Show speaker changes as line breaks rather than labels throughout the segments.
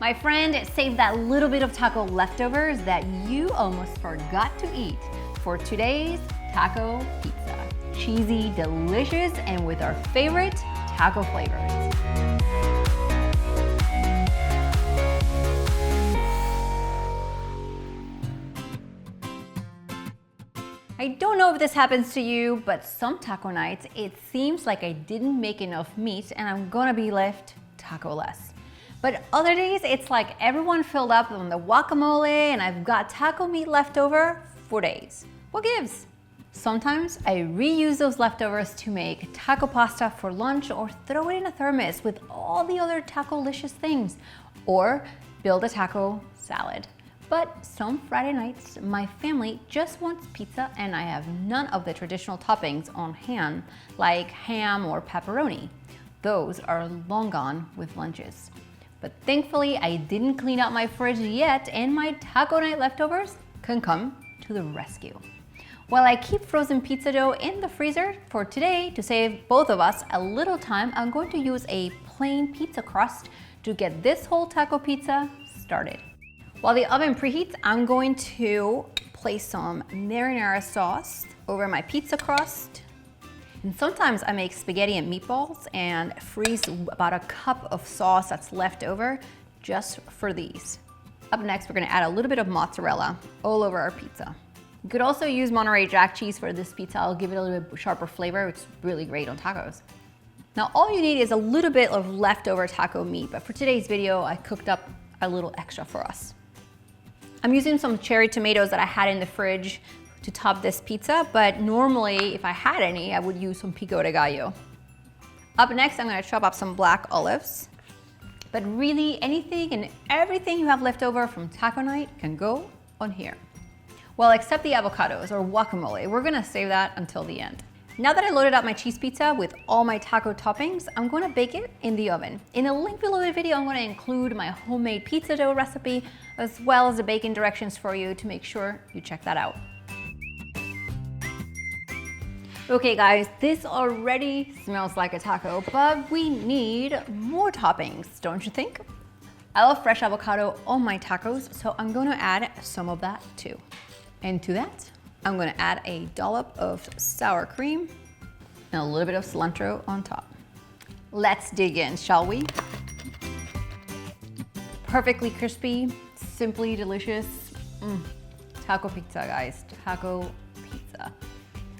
My friend, save that little bit of taco leftovers that you almost forgot to eat for today's taco pizza. Cheesy, delicious, and with our favorite taco flavors. I don't know if this happens to you, but some taco nights, it seems like I didn't make enough meat and I'm gonna be left taco-less. But other days, it's like everyone filled up on the guacamole and I've got taco meat left over for days. What gives? Sometimes I reuse those leftovers to make taco pasta for lunch or throw it in a thermos with all the other taco-licious things, or build a taco salad. But some Friday nights, my family just wants pizza and I have none of the traditional toppings on hand, like ham or pepperoni. Those are long gone with lunches. But thankfully, I didn't clean out my fridge yet and my taco night leftovers can come to the rescue. While I keep frozen pizza dough in the freezer for today to save both of us a little time, I'm going to use a plain pizza crust to get this whole taco pizza started. While the oven preheats, I'm going to place some marinara sauce over my pizza crust. And sometimes I make spaghetti and meatballs and freeze about a cup of sauce that's left over just for these. Up next, we're gonna add a little bit of mozzarella all over our pizza. You could also use Monterey Jack cheese for this pizza. I'll give it a little bit sharper flavor. It's really great on tacos. Now, all you need is a little bit of leftover taco meat, but for today's video, I cooked up a little extra for us. I'm using some cherry tomatoes that I had in the fridge to top this pizza, but normally if I had any, I would use some pico de gallo. Up next, I'm gonna chop up some black olives, but really anything and everything you have left over from taco night can go on here. Well, except the avocados or guacamole, we're gonna save that until the end. Now that I loaded up my cheese pizza with all my taco toppings, I'm gonna bake it in the oven. In the link below the video, I'm gonna include my homemade pizza dough recipe, as well as the baking directions for you to make sure you check that out. Okay guys, this already smells like a taco, but we need more toppings, don't you think? I love fresh avocado on my tacos, so I'm gonna add some of that too. And to that, I'm gonna add a dollop of sour cream and a little bit of cilantro on top. Let's dig in, shall we? Perfectly crispy, simply delicious. Taco pizza, guys, taco pizza.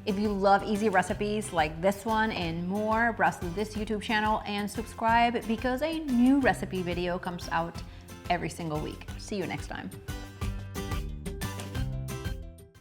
If you love easy recipes like this one and more, browse through this YouTube channel and subscribe because a new recipe video comes out every single week. See you next time.